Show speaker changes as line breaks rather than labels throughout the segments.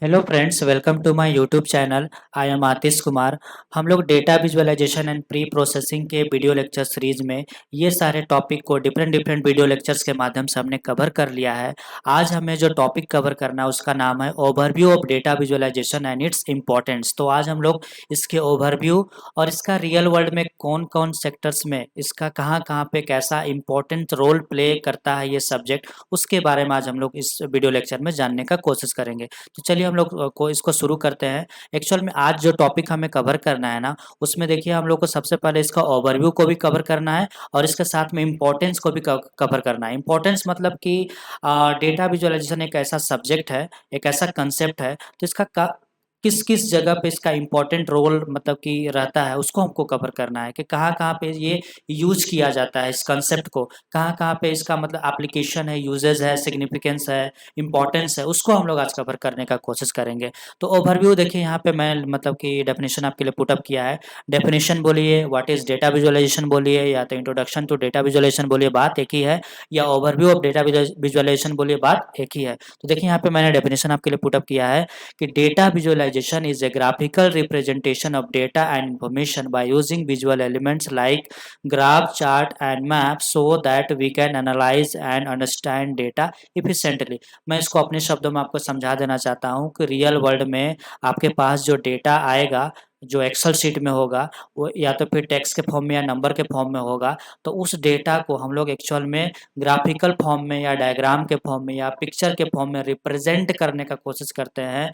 Hello friends, welcome to my YouTube channel. I am Atish Kumar. हम लोग data visualisation and pre processing के video lecture series में ये सारे टॉपिक को डिफरेंट वीडियो लेक्चर्स के माध्यम से हमने कवर कर लिया है। आज हमें जो टॉपिक कवर करना है उसका नाम है overview of data visualisation and its importance. तो आज हम लोग इसके ओवरव्यू और इसका रियल वर्ल्ड में कौन कौन सेक्टर्स में इसका कहाँ कहाँ पे कैसा इंपॉर्टेंट रोल प्ले करता है ये सब्जेक्ट, उसके बारे में आज हम लोग इस वीडियो लेक्चर में जानने का कोशिश करेंगे। तो चलिए हम लोग को इसको शुरू करते हैं। एक्चुअल में आज जो टॉपिक हमें कवर करना है ना, उसमें देखिए हम लोग को सबसे पहले इसका ओवरव्यू को भी कवर करना है और इसके साथ में इम्पोर्टेंस को भी कवर करना है। इम्पोर्टेंस मतलब कि डेटा विजुअलाइजेशन एक ऐसा सब्जेक्ट है, एक ऐसा कंसेप्ट है, तो इसका किस किस जगह पे इसका इम्पोर्टेंट रोल मतलब कि रहता है उसको हमको कवर करना है कि कहाँ कहाँ पे ये यूज किया जाता है, इस कंसेप्ट को कहाँ कहाँ पे इसका मतलब एप्लीकेशन है, यूजेज है, सिग्निफिकेंस है, इम्पोर्टेंस है, उसको हम लोग आज कवर करने का कोशिश करेंगे। तो ओवरव्यू देखिए यहाँ पे मैं मतलब कि डेफिनेशन आपके लिए पुटअप किया है। डेफिनेशन बोलिए, व्हाट इज डेटा विजुअलाइजेशन बोलिए, या तो इंट्रोडक्शन टू डेटा विजुअलाइजेशन बोलिए, बात एक ही है, या ओवरव्यू ऑफ डेटा विजुअलाइजेशन बोलिए, बात एक ही है। तो देखिए यहाँ पे मैंने डेफिनेशन आपके लिए पुटअप किया है कि data visualization is a graphical representation of data and information by using visual elements like graph, chart and map so that we can analyze and understand data efficiently। मैं इसको अपने शब्दों में आपको समझा देना चाहता हूँ कि रियल वर्ल्ड में आपके पास जो डेटा आएगा, जो एक्सेल शीट में होगा, वो या तो फिर टेक्स्ट के फॉर्म में या नंबर के फॉर्म में होगा, तो उस डेटा को हम लोग एक्चुअल में ग्राफिकल फॉर्म में या डायग्राम के फॉर्म में या पिक्चर के फॉर्म में रिप्रेजेंट करने का कोशिश करते हैं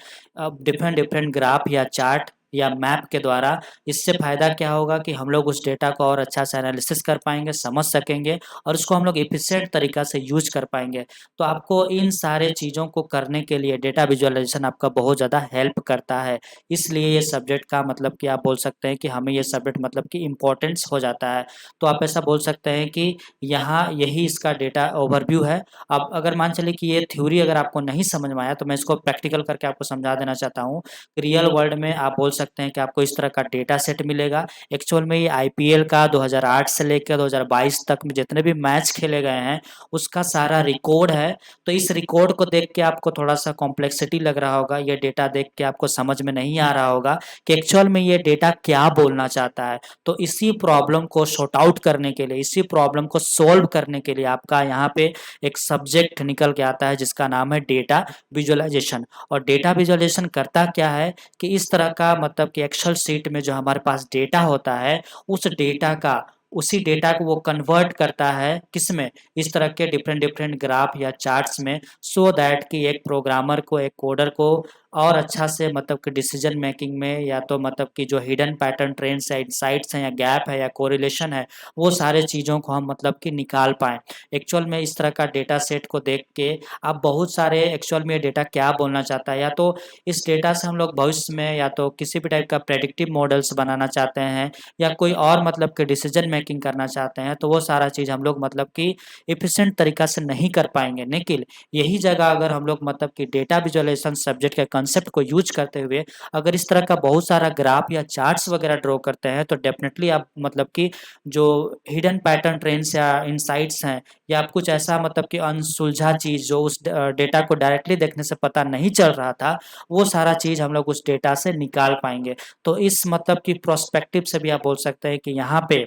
डिफरेंट डिफरेंट ग्राफ या चार्ट या मैप के द्वारा। इससे फ़ायदा क्या होगा कि हम लोग उस डेटा को और अच्छा से एनालिसिस कर पाएंगे, समझ सकेंगे और उसको हम लोग एफिशिएंट तरीक़ा से यूज कर पाएंगे। तो आपको इन सारे चीज़ों को करने के लिए डेटा विजुअलाइजेशन आपका बहुत ज़्यादा हेल्प करता है। इसलिए ये सब्जेक्ट का मतलब कि आप बोल सकते हैं कि हमें ये सब्जेक्ट मतलब कि इम्पोर्टेंस हो जाता है। तो आप ऐसा बोल सकते हैं कि यहाँ यही इसका डेटा ओवरव्यू है। अब अगर मान चलिए कि ये थ्योरी अगर आपको नहीं समझ में आया तो मैं इसको प्रैक्टिकल करके आपको समझा देना चाहता हूँ। रियल वर्ल्ड में आप बोल सकते हैं कि आपको इस तरह का डेटा सेट मिलेगा। एक्चुअल में ये आईपीएल का 2008 से लेकर 2022 तक में जितने भी मैच खेले गए हैं उसका सारा रिकॉर्ड है। तो इस रिकॉर्ड को देख के आपको थोड़ा सा कॉम्प्लेक्सिटी लग रहा होगा, ये डेटा देख के आपको समझ में नहीं आ रहा होगा कि एक्चुअल में ये डेटा क्या बोलना चाहता है। तो इसी प्रॉब्लम को सॉर्ट आउट करने के लिए, इसी प्रॉब्लम को सोल्व करने के लिए आपका यहाँ पे एक सब्जेक्ट निकल के आता है जिसका नाम है डेटा विजुअलाइजेशन। और डेटा विजुअलाइजेशन करता क्या है कि इस तरह का मतलब कि एक्सेल शीट में जो हमारे पास डेटा होता है, उस डेटा का उसी डेटा को वो कन्वर्ट करता है किसमें, इस तरह के डिफरेंट डिफरेंट ग्राफ या चार्ट्स में, सो दैट कि एक प्रोग्रामर को, एक कोडर को और अच्छा से मतलब कि डिसीजन मेकिंग में या तो मतलब कि जो हिडन पैटर्न, ट्रेंड्स है, इनसाइट्स हैं या गैप है या कोरिलेशन है, वो सारे चीज़ों को हम मतलब कि निकाल पाएँ। एक्चुअल में इस तरह का डेटा सेट को देख के आप बहुत सारे एक्चुअल में ये डेटा क्या बोलना चाहता है, या तो इस डेटा से हम लोग भविष्य में या तो किसी भी टाइप का प्रेडिक्टिव मॉडल्स बनाना चाहते हैं या कोई और मतलब कि डिसीजन मेकिंग करना चाहते हैं, तो वो सारा चीज़ हम लोग मतलब कि एफिशिएंट तरीका से नहीं कर पाएँगे। लेकिन यही जगह अगर हम लोग मतलब कि डेटा विजुअलाइजेशन सब्जेक्ट के कंसेप्ट को यूज करते हुए अगर इस तरह का बहुत सारा ग्राफ या चार्ट्स वगैरह ड्रॉ करते हैं, तो डेफिनेटली आप मतलब कि जो हिडन पैटर्न, ट्रेंड्स या इनसाइट्स हैं, या आप कुछ ऐसा मतलब कि अनसुलझा चीज़ जो उस डेटा को डायरेक्टली देखने से पता नहीं चल रहा था, वो सारा चीज़ हम लोग उस डेटा से निकाल पाएँगे। तो इस मतलब कि प्रोस्पेक्टिव से भी आप बोल सकते हैं कि यहाँ पे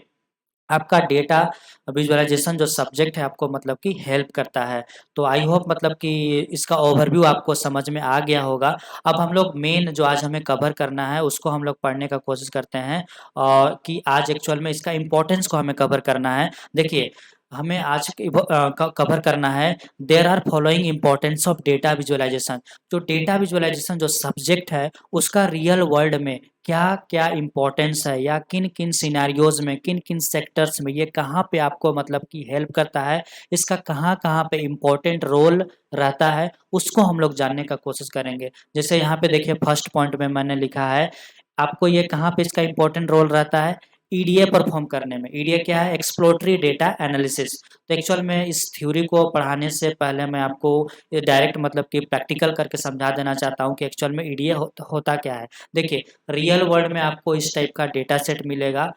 आपका डेटा विजुअलाइजेशन जो सब्जेक्ट है आपको मतलब कि हेल्प करता है। तो आई होप मतलब कि इसका ओवरव्यू आपको समझ में आ गया होगा। अब हम लोग मेन जो आज हमें कवर करना है उसको हम लोग पढ़ने का कोशिश करते हैं और कि आज एक्चुअल में इसका इम्पोर्टेंस को हमें कवर करना है। देखिए, हमें आज कवर करना है there are following importance of data visualization. जो डेटा विजुअलाइजेशन जो सब्जेक्ट है उसका रियल वर्ल्ड में क्या-क्या इम्पोर्टेंस है, या किन-किन सिनेरियोज़ में, किन-किन सेक्टर्स में ये कहाँ पे आपको मतलब कि हेल्प करता है, इसका कहाँ-कहाँ पे इम्पोर्टेंट रोल रहता है, उसको हम लोग जानने का कोशिश करेंगे। जैसे यहाँ पे देखिए फर्स्ट पॉइंट में मैंने लिखा है, आपको ये कहाँ पे इसका इम्पोर्टेंट रोल रहता है, ईडीए परफॉर्म करने में। ईडीए क्या है? Exploratory data analysis. तो एक्चुअल में इस थ्योरी को पढ़ाने से पहले मैं आपको ये डायरेक्ट मतलब कि प्रैक्टिकल करके समझा देना चाहता हूँ कि एक्चुअल में ईडीए होता क्या है। देखिए, रियल वर्ल्ड में आपको इस टाइप का डेटा सेट मिलेगा।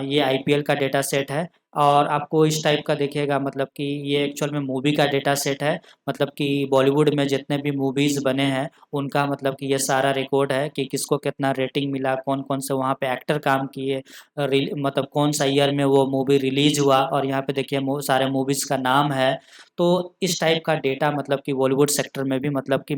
ये आईपीएल का डेटा सेट है और आपको इस टाइप का दिखेगा, मतलब कि ये एक्चुअल में मूवी का डेटा सेट है। मतलब कि बॉलीवुड में जितने भी मूवीज़ बने हैं उनका मतलब कि ये सारा रिकॉर्ड है कि किसको कितना रेटिंग मिला, कौन-कौन से वहाँ पे एक्टर काम किए, मतलब कौन सा ईयर में वो मूवी रिलीज़ हुआ, और यहाँ पे देखिए सारे मूवीज़ का नाम है। तो इस टाइप का डेटा मतलब कि बॉलीवुड सेक्टर में भी मतलब कि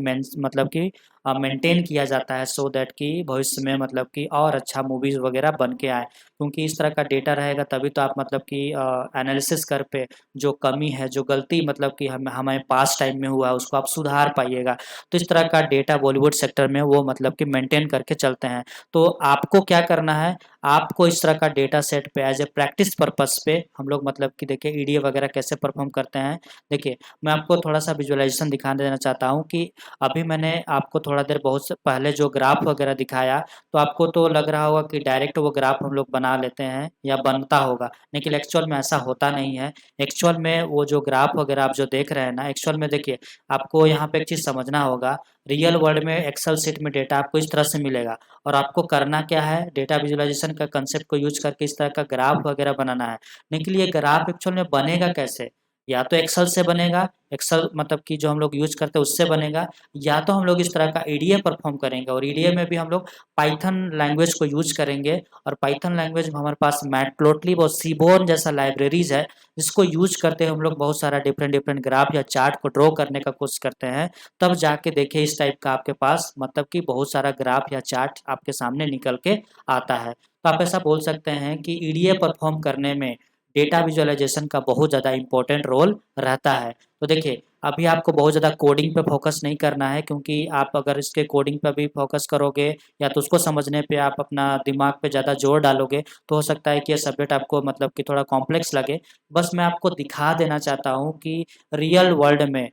मेंटेन किया जाता है, सो दैट कि भविष्य में मतलब कि और अच्छा मूवीज़ वगैरह बन के आए। क्योंकि इस तरह का डेटा रहेगा तभी तो आप मतलब कि एनालिसिस कर पे जो कमी है, जो गलती मतलब कि हमें पास्ट टाइम में हुआ है उसको आप सुधार पाइएगा। तो इस तरह का डेटा बॉलीवुड सेक्टर में वो मतलब कि मेंटेन करके चलते हैं। तो आपको क्या करना है, आपको इस तरह का डेटा सेट पे एज ए प्रैक्टिस पर्पस पे हम लोग मतलब कि देखिए ईडीए वगैरह कैसे परफॉर्म करते हैं। देखिए मैं आपको थोड़ा सा विजुअलाइजेशन दिखा देना चाहता हूँ कि अभी मैंने आपको थोड़ा देर बहुत से पहले जो ग्राफ वगैरह दिखाया, तो आपको तो लग रहा होगा कि डायरेक्ट वो ग्राफ हम लोग बना लेते हैं या बनता होगा, लेकिन एक्चुअल में ऐसा होता नहीं है। एक्चुअल में वो जो ग्राफ वगैरह आप जो देख रहे हैं ना, एक्चुअल में देखिए आपको यहाँ पे एक चीज़ समझना होगा। रियल वर्ल्ड में एक्सेल शीट में डेटा आपको इस तरह से मिलेगा, और आपको करना क्या है, डेटा विजुअलाइजेशन का कंसेप्ट को यूज करके इस तरह का ग्राफ वगैरह बनाना है। लेकिन ये ग्राफ एक्चुअल में बनेगा कैसे, या तो एक्सेल से बनेगा, एक्सेल मतलब कि जो हम लोग यूज करते हैं उससे बनेगा, या तो हम लोग इस तरह का ईडीए परफॉर्म करेंगे, और ईडीए में भी हम लोग पाइथन लैंग्वेज को यूज करेंगे। और पाइथन लैंग्वेज में हमारे पास मैटप्लोट्लिब और सीबोर्न जैसा लाइब्रेरीज है, जिसको यूज करते हैं हम लोग बहुत सारा डिफरेंट डिफरेंट ग्राफ या चार्ट को ड्रॉ करने का कोशिश करते हैं। तब जाके देखिए इस टाइप का आपके पास मतलब कि बहुत सारा ग्राफ या चार्ट आपके सामने निकल के आता है। तो आप ऐसा बोल सकते हैं कि ईडीए परफॉर्म करने में डेटा विजुअलाइजेशन का बहुत ज़्यादा इम्पोर्टेंट रोल रहता है। तो देखिए अभी आपको बहुत ज़्यादा कोडिंग पे फोकस नहीं करना है, क्योंकि आप अगर इसके कोडिंग पे भी फोकस करोगे या तो उसको समझने पे आप अपना दिमाग पे ज़्यादा जोर डालोगे, तो हो सकता है कि ये सब्जेक्ट आपको मतलब कि थोड़ा कॉम्प्लेक्स लगे। बस मैं आपको दिखा देना चाहता हूँ कि रियल वर्ल्ड में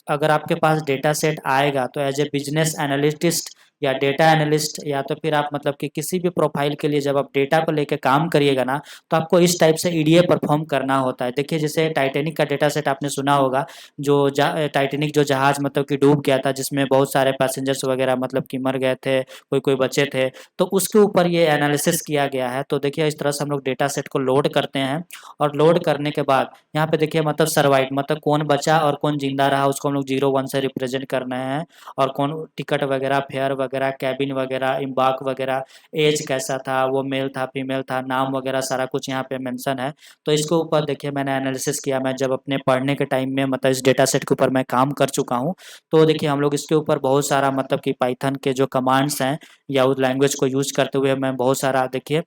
अगर आपके पास डेटा सेट आएगा तो एज ए बिजनेस एनालिटिस्ट या डेटा एनालिस्ट, या तो फिर आप मतलब कि किसी भी प्रोफाइल के लिए जब आप डेटा को लेके काम करिएगा ना, तो आपको इस टाइप से ईडीए परफॉर्म करना होता है। देखिए जैसे टाइटैनिक का डेटा सेट आपने सुना होगा, जो टाइटैनिक जो जहाज मतलब कि डूब गया था, जिसमें बहुत सारे पैसेंजर्स वगैरह मतलब कि मर गए थे, कोई कोई बचे थे, तो उसके ऊपर ये एनालिसिस किया गया है। तो देखिए इस तरह से हम लोग डेटा सेट को लोड करते हैं, और लोड करने के बाद यहाँ पे देखिए मतलब सर्वाइव मतलब कौन बचा और कौन जिंदा रहा उसको हम लोग 0-1 से रिप्रेजेंट करना है, और कौन टिकट वगैरह, फेयर वगैरह, कैबिन वगैरह, इम्बार्क वगैरह, एज कैसा था, वो मेल था फीमेल था, नाम वगैरह सारा कुछ यहाँ पे मेंशन है। तो इसके ऊपर देखिए मैंने एनालिसिस किया, मैं जब अपने पढ़ने के टाइम में मतलब इस डेटा सेट के ऊपर मैं काम कर चुका हूँ। तो देखिए हम लोग इसके ऊपर बहुत सारा मतलब कि पाइथन के जो कमांड्स हैं या उस लैंग्वेज को यूज करते हुए मैं बहुत सारा देखिए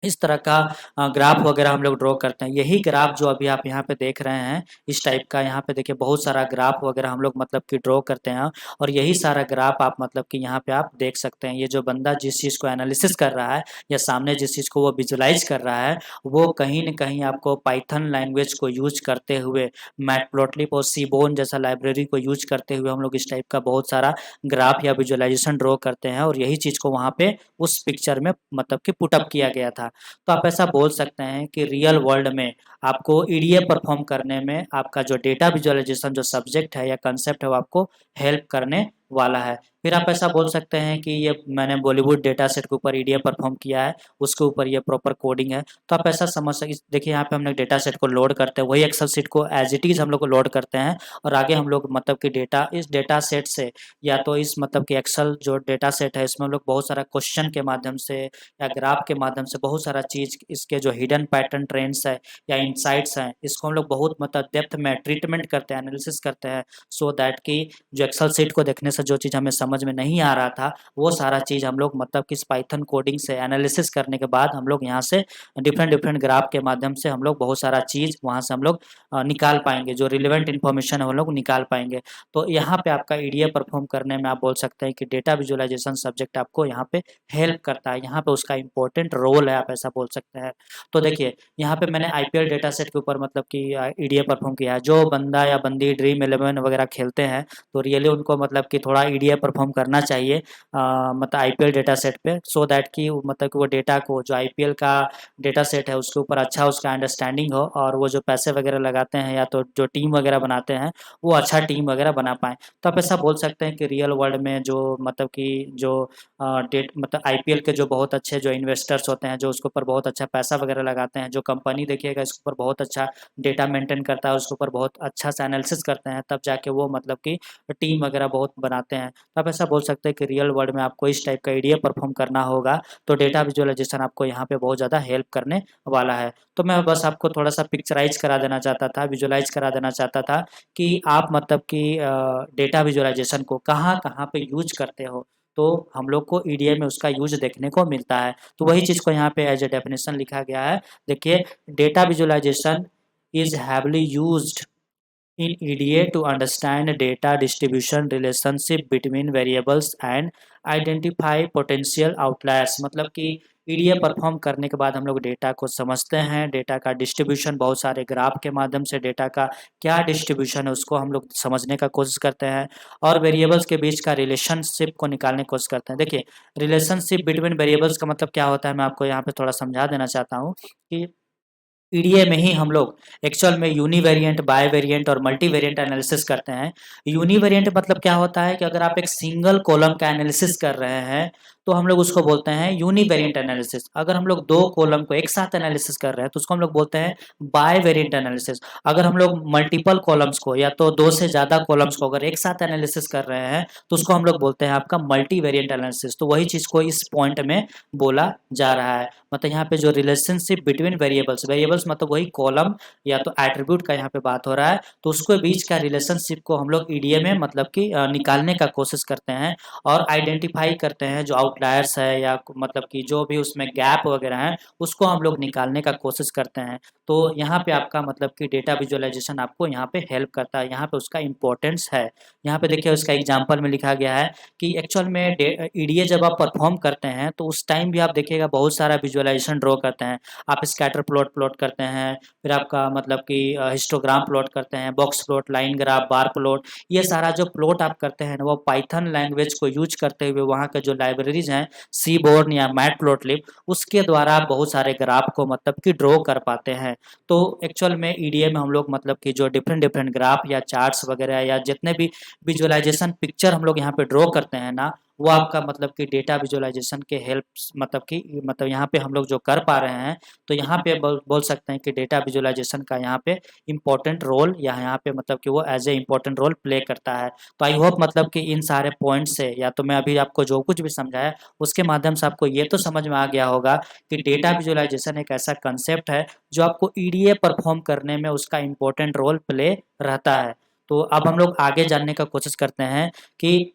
इस तरह का ग्राफ वगैरह हम लोग ड्रॉ करते हैं। यही ग्राफ जो अभी आप यहाँ पे देख रहे हैं, इस टाइप का यहाँ पे देखिए बहुत सारा ग्राफ वगैरह हम लोग मतलब कि ड्रॉ करते हैं, और यही सारा ग्राफ आप मतलब कि यहाँ पे आप देख सकते हैं। ये जो बंदा जिस चीज़ को एनालिसिस कर रहा है या सामने जिस चीज़ को वो विजुअलाइज कर रहा है, वो कहीं न कहीं आपको पाइथन लैंग्वेज को यूज करते हुए, मैटप्लोट्लिब और सीबोर्न जैसा लाइब्रेरी को यूज करते हुए हम लोग इस टाइप का बहुत सारा ग्राफ या विजुअलाइजेशन ड्रॉ करते हैं, और यही चीज़ को वहाँ पे उस पिक्चर में मतलब कि पुट अप किया गया था। तो आप ऐसा बोल सकते हैं कि रियल वर्ल्ड में आपको ईडीए परफॉर्म करने में आपका जो डेटा विजुअलाइजेशन जो सब्जेक्ट है या कंसेप्ट है वो आपको हेल्प करने वाला है। फिर आप ऐसा बोल सकते हैं कि ये मैंने बॉलीवुड डेटा सेट के ऊपर ईडीए परफॉर्म किया है, उसके ऊपर ये प्रॉपर कोडिंग है। तो आप ऐसा समझ सकते, देखिए यहाँ पे हमने डेटा सेट को लोड करते हैं, वही एक्सेल शीट को एज इट इज़ हम लोग को लोड करते हैं, और आगे हम लोग मतलब कि डेटा इस डेटा सेट से या तो इस मतलब कि एक्सेल जो डेटा सेट है इसमें हम लोग बहुत सारा क्वेश्चन के माध्यम से या ग्राफ के माध्यम से बहुत सारा चीज़, इसके जो हिडन पैटर्न ट्रेंड्स है या इनसाइट्स हैं, इसको हम लोग बहुत मतलब डेप्थ में ट्रीटमेंट करते हैं, एनालिसिस करते हैं, सो दैट कि जो एक्सेल शीट को देखने से जो चीज़ हमें समझ में नहीं आ रहा था, वो सारा चीज़ हम लोग मतलब कि इस पाइथन कोडिंग से एनालिसिस करने के बाद हम लोग यहाँ से डिफरेंट डिफरेंट ग्राफ के माध्यम से हम लोग बहुत सारा चीज़ वहाँ से हम लोग निकाल पाएंगे, जो रिलेवेंट इन्फॉर्मेशन है वो लोग निकाल पाएंगे। तो यहाँ पे आपका ईडीए परफॉर्म करने में आप बोल सकते हैं कि डेटा विजुअलाइजेशन सब्जेक्ट आपको यहाँ पे हेल्प करता है, यहाँ पे उसका इंपॉर्टेंट रोल है, आप ऐसा बोल सकते हैं। तो देखिए यहाँ पे मैंने आईपीएल डेटा सेट के ऊपर मतलब कि ईडीए परफॉर्म किया है। जो बंदा या बंदी ड्रीम 11 वगैरह खेलते हैं, तो रियली उनको मतलब कि थोड़ा ईडीए परफॉर्म परफॉर्म करना चाहिए मतलब आईपीएल डेटा सेट पे, सो दैट कि मतलब कि वो डेटा को जो आईपीएल का डेटा सेट है उसके ऊपर अच्छा उसका अंडरस्टैंडिंग हो, और वो जो पैसे वगैरह लगाते हैं या तो जो टीम वगैरह बनाते हैं वो अच्छा टीम वगैरह बना पाएँ। तो आप ऐसा बोल सकते हैं कि रियल वर्ल्ड में जो मतलब कि जो डेट मतलब आईपीएल के जो बहुत अच्छे जो इन्वेस्टर्स होते हैं, जो उसके ऊपर बहुत अच्छा पैसा वगैरह लगाते हैं, जो कंपनी देखिएगा इसके ऊपर बहुत अच्छा डेटा मेंटेन करता है, उसके ऊपर बहुत अच्छा से एनालिसिस करते हैं, तब जाके वो मतलब कि टीम वगैरह बहुत बनाते हैं। तो आप ऐसा बोल सकते हैं कि रियल वर्ल्ड में आपको इस टाइप का ईडीए परफॉर्म करना होगा तो डेटा विजुअलाइजेशन आपको यहाँ पे बहुत ज़्यादा हेल्प करने वाला है। तो मैं बस आपको थोड़ा सा पिक्चराइज करा देना चाहता था, विजुअलाइज करा देना चाहता था कि आप मतलब कि डेटा विजुअलाइजेशन को कहाँ कहाँ पे यूज करते हो, तो हम लोग को ईडीए में उसका यूज देखने को मिलता है। तो वही चीज़ को यहाँ पे एज ए डेफिनेशन लिखा गया है। देखिए, data visualization is heavily used in EDA to understand data distribution relationship between variables and identify potential outliers। मतलब कि ईडीए परफॉर्म करने के बाद हम लोग डेटा को समझते हैं, डेटा का डिस्ट्रीब्यूशन बहुत सारे ग्राफ के माध्यम से डेटा का क्या डिस्ट्रीब्यूशन है उसको हम लोग समझने का कोशिश करते हैं, और वेरिएबल्स के बीच का रिलेशनशिप को निकालने की कोशिश करते हैं। देखिए, रिलेशनशिप बिटवीन वेरिएबल्स का मतलब क्या होता है, मैं आपको यहाँ पे थोड़ा समझा देना चाहता हूँ कि ईडीए में ही हम लोग एक्चुअल में यूनिवेरिएंट, बायवेरिएंट और मल्टीवेरिएंट एनालिसिस करते हैं। यूनिवेरिएंट मतलब क्या होता है कि अगर आप एक सिंगल कॉलम का एनालिसिस कर रहे हैं तो हम लोग उसको बोलते हैं यूनिवेरिएंट एनालिसिस। अगर हम लोग दो कॉलम को एक साथ एनालिसिस कर रहे हैं तो उसको हम लोग बोलते हैं बायवेरिएंट एनालिसिस। अगर हम लोग मल्टीपल कॉलम्स को या तो दो से ज़्यादा कॉलम्स को अगर एक साथ एनालिसिस कर रहे हैं तो उसको हम लोग बोलते हैं आपका मल्टीवेरिएंट एनालिसिस। तो वही चीज़ को इस पॉइंट में बोला जा रहा है। मतलब यहाँ पे जो रिलेशनशिप बिटवीन वेरिएबल्स, वेरिएबल्स मतलब वही कॉलम या तो एट्रीब्यूट का यहाँ पे बात हो रहा है, तो उसके बीच का रिलेशनशिप को हम लोग ईडीए में मतलब कि निकालने का कोशिश करते हैं और आइडेंटिफाई करते हैं। जो आउटलायर्स है या मतलब कि जो भी उसमें गैप वगैरह है उसको हम लोग निकालने का कोशिश करते हैं। तो यहाँ पे आपका मतलब कि डेटा विजुअलाइजेशन आपको यहाँ पे हेल्प करता है, यहाँ पे उसका इंपॉर्टेंस है। यहाँ पे देखिए उसका एग्जाम्पल में लिखा गया है कि एक्चुअल में ईडीए जब आप परफॉर्म करते हैं तो उस टाइम भी आप देखिएगा बहुत सारा विजुअलाइजेशन ड्रॉ करते हैं। आप स्कैटर प्लॉट प्लॉट करते हैं, फिर आपका मतलब कि हिस्टोग्राम प्लॉट करते हैं, box plot, line graph, bar plot. ये सारा जो प्लॉट आप करते हैं ना वो पाइथन लैंग्वेज को यूज करते हुए वहाँ के जो लाइब्रेरीज हैं सीबोर्न या मैटप्लॉटलिब, उसके द्वारा आप बहुत सारे ग्राफ को मतलब कि ड्रॉ कर पाते हैं। तो एक्चुअल में ईडीए में हम लोग मतलब कि जो डिफरेंट डिफरेंट ग्राफ या चार्ट्स वगैरह या जितने भी विजुअलाइजेशन पिक्चर हम लोग यहाँ पे ड्रॉ करते हैं ना, वो आपका मतलब कि डेटा विजुअलाइजेशन के हेल्प मतलब कि मतलब यहाँ पे हम लोग जो कर पा रहे हैं, तो यहाँ पे बोल सकते हैं कि डेटा विजुअलाइजेशन का यहाँ पे इम्पोर्टेंट रोल या यहाँ पे मतलब कि वो as a important role play करता है। तो आई होप मतलब कि इन सारे पॉइंट से या तो मैं अभी आपको जो कुछ भी समझाया उसके माध्यम से आपको ये तो समझ में आ गया होगा कि डेटा विजुअलाइजेशन एक ऐसा कंसेप्ट है जो आपको ईडीए परफॉर्म करने में उसका इम्पोर्टेंट रोल प्ले रहता है। तो अब हम लोग आगे जानने का कोशिश करते हैं कि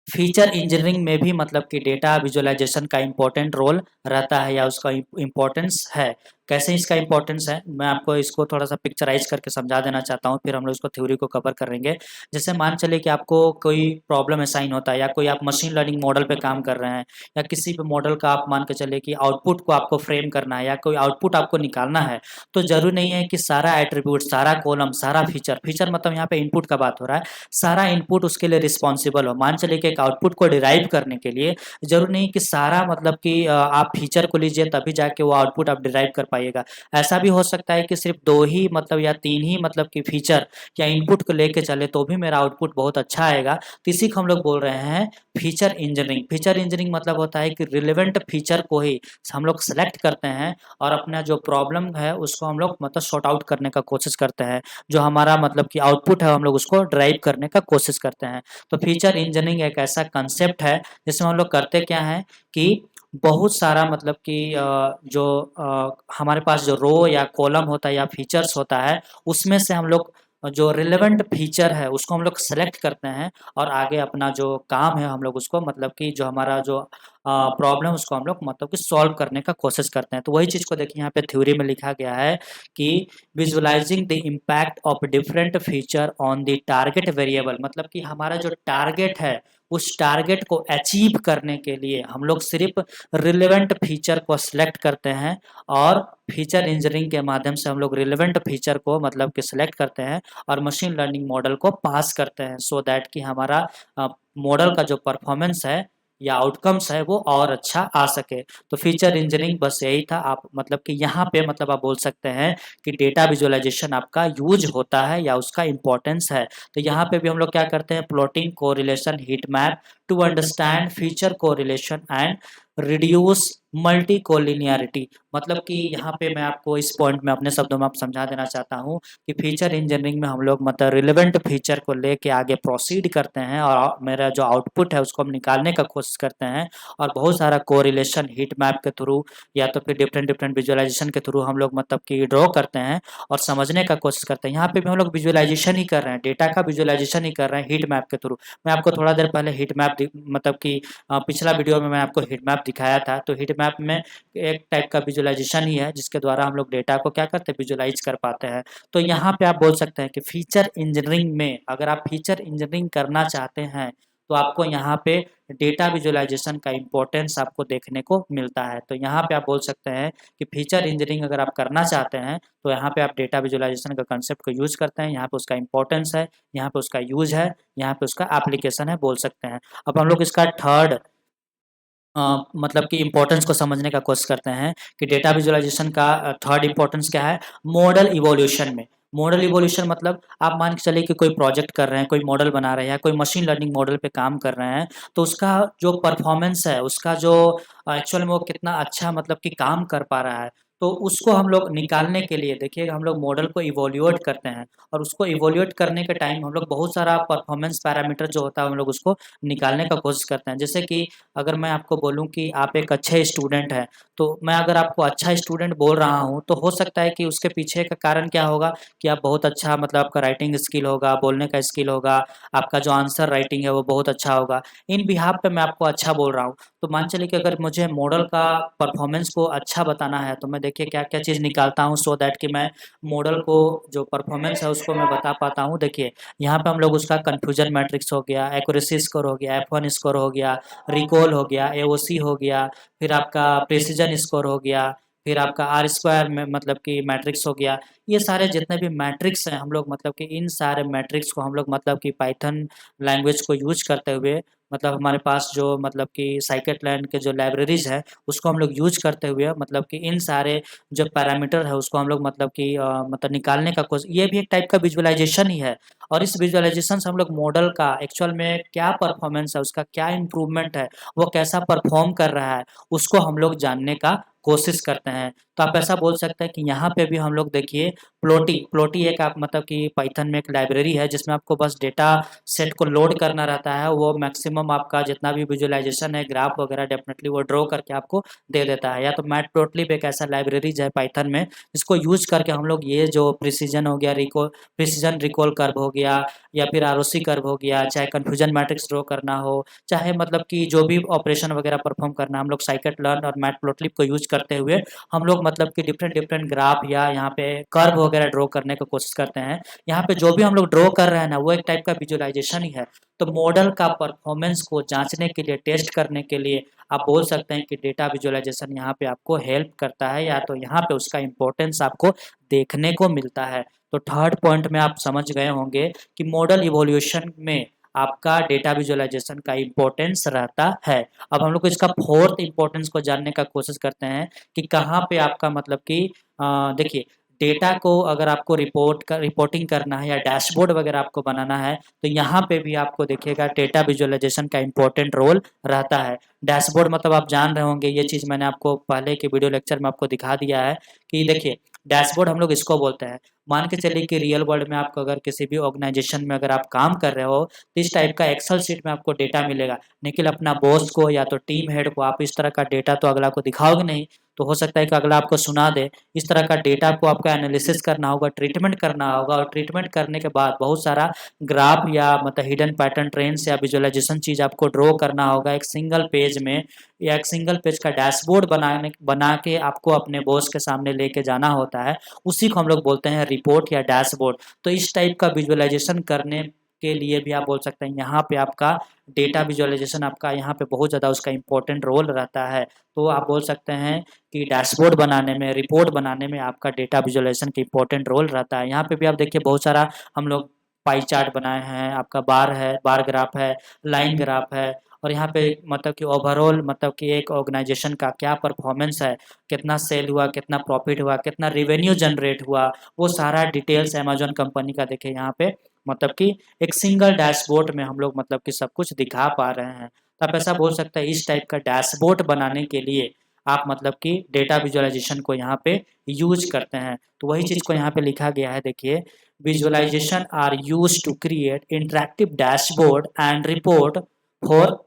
फीचर इंजीनियरिंग में भी मतलब कि डेटा विजुअलाइजेशन का इम्पोर्टेंट रोल रहता है या उसका इम्पोर्टेंस है। कैसे इसका इम्पोर्टेंस है मैं आपको इसको थोड़ा सा पिक्चराइज करके समझा देना चाहता हूँ, फिर हम लोग इसको थ्योरी को कवर करेंगे। जैसे मान चलिए कि आपको कोई प्रॉब्लम असाइन होता है या कोई आप मशीन लर्निंग मॉडल पे काम कर रहे हैं या किसी भी मॉडल का आप मान के चलिए कि आउटपुट को आपको फ्रेम करना है या कोई आउटपुट आपको निकालना है, तो जरूरी नहीं है कि सारा एट्रीब्यूट, सारा कॉलम, सारा फीचर, फीचर मतलब यहाँ पे इनपुट का बात हो रहा है, सारा इनपुट उसके लिए रिस्पॉन्सिबल हो। मान चलिए कि एक आउटपुट को डिराइव करने के लिए जरूरी नहीं कि सारा मतलब कि आप फीचर को लीजिए तभी जाके वो आउटपुट आप डिराइव कर पाइएगा। ऐसा भी हो सकता है कि सिर्फ दो ही मतलब या तीन ही मतलब कि फीचर या इनपुट को लेके चले तो भी मेरा आउटपुट बहुत अच्छा आएगा। तो इसी को हम लोग बोल रहे हैं फीचर इंजीनियरिंग। फीचर इंजीनियरिंग मतलब होता है कि रिलेवेंट फीचर को ही हम लोग सेलेक्ट करते हैं और अपना जो प्रॉब्लम है उसको हम लोग मतलब सॉर्ट आउट करने का कोशिश करते हैं। जो हमारा मतलब कि आउटपुट है हम लोग उसको ड्राइव करने का कोशिश करते हैं। तो फीचर इंजीनियरिंग एक ऐसा कंसेप्ट है जिसमें हम लोग करते क्या है कि बहुत सारा मतलब कि जो हमारे पास जो रो या कॉलम होता है या फीचर्स होता है उसमें से हम लोग जो रिलेवेंट फीचर है उसको हम लोग सेलेक्ट करते हैं और आगे अपना जो काम है हम लोग उसको मतलब कि जो हमारा जो प्रॉब्लम उसको हम लोग मतलब कि सॉल्व करने का कोशिश करते हैं। तो वही चीज़ को देखिए यहाँ पे थ्योरी में लिखा गया है कि visualising the impact of different feature on the target variable. मतलब कि हमारा जो टारगेट है उस टारगेट को अचीव करने के लिए हम लोग सिर्फ रिलेवेंट फीचर को सिलेक्ट करते हैं और फीचर इंजीनियरिंग के माध्यम से हम लोग रिलेवेंट फीचर को मतलब कि सिलेक्ट करते हैं और मशीन लर्निंग मॉडल को पास करते हैं, सो दैट कि हमारा मॉडल का जो परफॉर्मेंस है या आउटकम्स है वो और अच्छा आ सके। तो फीचर इंजीनियरिंग बस यही था। आप मतलब कि यहाँ पे मतलब आप बोल सकते हैं कि डेटा विजुअलाइजेशन आपका यूज होता है या उसका इम्पोर्टेंस है। तो यहाँ पे भी हम लोग क्या करते हैं, plotting correlation heat map to understand feature correlation and reduce multi collinearity. मतलब कि यहाँ पे मैं आपको इस पॉइंट में अपने शब्दों में आप समझा देना चाहता हूँ कि फीचर इंजीनियरिंग में हम लोग मतलब रिलेवेंट फीचर को लेके आगे प्रोसीड करते हैं और मेरा जो आउटपुट है उसको हम निकालने का कोशिश करते हैं, और बहुत सारा कोरिलेशन हीट मैप के थ्रू या तो फिर डिफरेंट डिफरेंट विजुअलाइजेशन के थ्रू हम लोग मतलब कि ड्रॉ करते हैं और समझने का कोशिश करते हैं। यहाँ पे भी हम लोग विजुअलाइजेशन ही कर रहे हैं, डेटा का विजुअलाइजेशन ही कर रहे हैं हीट मैप के थ्रू। मैं आपको थोड़ा देर पहले हीट मैप मतलब कि पिछला वीडियो में मैं आपको हीट मैप दिखाया था। तो हीट मैप में एक टाइप का विजुअलाइजेशन ही है जिसके द्वारा हम लोग डेटा को क्या करते हैं, विजुअलाइज कर पाते हैं। तो यहाँ पे आप बोल सकते हैं कि फीचर इंजीनियरिंग में अगर आप फीचर इंजीनियरिंग करना चाहते हैं तो आपको यहाँ पे डेटा विजुअलाइजेशन का इम्पोर्टेंस आपको देखने को मिलता है। तो यहाँ पे आप बोल सकते हैं कि फीचर इंजीनियरिंग अगर आप करना चाहते हैं तो यहाँ पे आप डेटा विजुअलाइजेशन का कंसेप्ट को यूज करते हैं। यहाँ पे उसका इम्पोर्टेंस है, यहाँ पे उसका यूज है, यहाँ पे उसका एप्लीकेशन है, बोल सकते हैं। अब हम लोग इसका थर्ड मतलब कि इम्पोर्टेंस को समझने का कोशिश करते हैं कि डेटा विजुअलाइजेशन का थर्ड इम्पोर्टेंस क्या है, मॉडल इवोल्यूशन में। मॉडल इवोल्यूशन मतलब आप मान के चलिए कि कोई प्रोजेक्ट कर रहे हैं, कोई मॉडल बना रहे हैं, कोई मशीन लर्निंग मॉडल पे काम कर रहे हैं, तो उसका जो परफॉर्मेंस है, उसका जो एक्चुअल में वो कितना अच्छा मतलब कि काम कर पा रहा है, तो उसको हम लोग निकालने के लिए देखिए हम लोग मॉडल को इवोल्यूट करते हैं। और उसको इवोल्यूट करने के टाइम हम लोग बहुत सारा परफॉर्मेंस पैरामीटर जो होता है हम लोग उसको निकालने का कोशिश करते हैं। जैसे कि अगर मैं आपको बोलूँ कि आप एक अच्छे स्टूडेंट हैं, तो मैं अगर आपको अच्छा स्टूडेंट बोल रहा हूँ, तो हो सकता है कि उसके पीछे का कारण क्या होगा कि आप बहुत अच्छा मतलब आपका राइटिंग स्किल होगा, बोलने का स्किल होगा, आपका जो आंसर राइटिंग है वो बहुत अच्छा होगा। इन बिहाफ पे मैं आपको अच्छा बोल रहा हूँ। तो मान चलिए कि अगर मुझे मॉडल का परफॉर्मेंस को अच्छा बताना है तो मैं देखिए क्या-क्या चीज़ निकालता हूँ सो दैट कि मैं मॉडल को जो परफॉर्मेंस है उसको मैं बता पाता हूँ। देखिए यहाँ पे हम लोग उसका कन्फ्यूजन मैट्रिक्स हो गया, एक्यूरेसी स्कोर हो गया, F1 स्कोर हो गया, रिकॉल हो गया, एओसी हो गया, फिर आपका प्रिसिजन स्कोर हो गया, फिर आपका आर स्क्वायर में मतलब कि मैट्रिक्स हो गया। ये सारे जितने भी मैट्रिक्स हैं हम लोग मतलब कि इन सारे मैट्रिक्स को हम लोग मतलब कि पाइथन लैंग्वेज को यूज करते हुए मतलब हमारे पास जो मतलब कि scikit-learn के जो लाइब्रेरीज है उसको हम लोग यूज करते हुए मतलब कि इन सारे जो पैरामीटर है उसको हम लोग मतलब कि मतलब निकालने का कोशिश, ये भी एक टाइप का विजुअलाइजेशन ही है। और इस विजुअलाइजेशन से हम लोग मॉडल का एक्चुअल में क्या परफॉर्मेंस है, उसका क्या इम्प्रूवमेंट है, वो कैसा परफॉर्म कर रहा है, उसको हम लोग जानने का कोशिश करते हैं। तो आप ऐसा बोल सकते हैं कि यहाँ पे भी हम लोग देखिए प्लॉटी प्लॉटी एक आप मतलब कि पाइथन में एक लाइब्रेरी है जिसमें आपको बस डेटा सेट को लोड करना रहता है। वो मैक्सिमम आपका जितना भी विजुअलाइजेशन है, ग्राफ वगैरह डेफिनेटली वो ड्रॉ करके आपको दे देता है। या तो मैटप्लोट्लिब एक ऐसा लाइब्रेरीज है पाइथन में जिसको यूज करके हम लोग ये जो प्रिसीजन हो गया, प्रिसीजन रिकॉल कर्व हो गया या फिर आरओसी कर्व हो गया, चाहे कन्फ्यूजन मैट्रिक्स ड्रॉ करना हो, चाहे मतलब कि जो भी ऑपरेशन वगैरह परफॉर्म करना, हम लोग scikit-learn और मैटप्लोट्लिब को यूज करते हुए हम लोग मतलब कि डिफरेंट डिफरेंट ग्राफ या यहाँ पे कर्व वगैरह ड्रॉ करने की कोशिश करते हैं। यहाँ पे जो भी हम लोग ड्रॉ कर रहे हैं ना वो एक टाइप का विजुअलाइजेशन ही है। तो मॉडल का परफॉर्मेंस को जांचने के लिए, टेस्ट करने के लिए आप बोल सकते हैं कि डेटा विजुअलाइजेशन यहाँ पे आपको हेल्प करता है, या तो यहाँ पे उसका इम्पोर्टेंस आपको देखने को मिलता है। तो थर्ड पॉइंट में आप समझ गए होंगे कि मॉडल इवोल्यूशन में आपका डेटा विजुअलाइजेशन का इम्पोर्टेंस रहता है। अब हम लोग इसका फोर्थ इम्पोर्टेंस को जानने का कोशिश करते हैं कि कहाँ पे आपका मतलब कि देखिए डेटा को अगर आपको रिपोर्टिंग करना है या डैशबोर्ड वगैरह आपको बनाना है तो यहाँ पे भी आपको देखिएगा डेटा विजुअलाइजेशन का इम्पोर्टेंट रोल रहता है। डैशबोर्ड मतलब आप जान रहे होंगे, ये चीज़ मैंने आपको पहले के वीडियो लेक्चर में आपको दिखा दिया है कि देखिए डैशबोर्ड हम लोग इसको बोलते हैं। मान के चलिए कि रियल वर्ल्ड में आपको अगर किसी भी ऑर्गेनाइजेशन में अगर आप काम कर रहे हो तो इस टाइप का एक्सेल शीट में आपको डेटा मिलेगा, लेकिन अपना बॉस को या तो टीम हेड को आप इस तरह का डेटा तो अगला को दिखाओगे नहीं। तो हो सकता है कि अगला आपको सुना दे। इस तरह का डेटा को आपको एनालिसिस करना होगा, ट्रीटमेंट करना होगा, और ट्रीटमेंट करने के बाद बहुत सारा ग्राफ या मतलब हिडन पैटर्न ट्रेंड्स या विजुअलाइजेशन चीज़ आपको ड्रॉ करना होगा एक सिंगल पेज में, या एक सिंगल पेज का डैशबोर्ड बना के आपको अपने बॉस के सामने लेके जाना होता है। उसी को हम लोग बोलते हैं रिपोर्ट या डैशबोर्ड। तो इस टाइप का विजुअलाइजेशन करने के लिए भी आप बोल सकते हैं यहाँ पे आपका डेटा विजुअलाइजेशन आपका यहाँ पे बहुत ज़्यादा उसका इम्पोर्टेंट रोल रहता है। तो आप बोल सकते हैं कि डैशबोर्ड बनाने में, रिपोर्ट बनाने में आपका डेटा विजुअलाइजेशन का इम्पोर्टेंट रोल रहता है। यहाँ पे भी आप देखिए बहुत सारा हम लोग पाई चार्ट बनाए हैं, आपका बार है, बार ग्राफ है, लाइन ग्राफ है, और यहाँ पे मतलब कि ओवरऑल मतलब कि एक ऑर्गेनाइजेशन का क्या परफॉर्मेंस है, कितना सेल हुआ, कितना प्रॉफिट हुआ, कितना रेवेन्यू जनरेट हुआ, वो सारा डिटेल्स अमेजोन कंपनी का देखिए यहाँ पे मतलब कि एक सिंगल डैशबोर्ड में हम लोग मतलब कि सब कुछ दिखा पा रहे हैं। तो आप ऐसा बोल सकते हैं इस टाइप का डैशबोर्ड बनाने के लिए आप मतलब कि डेटा विजुअलाइजेशन को यहाँ पे यूज करते हैं। तो वही चीज़ को यहाँ पे लिखा गया है, देखिए, visualization are use to create interactive dashboard and report for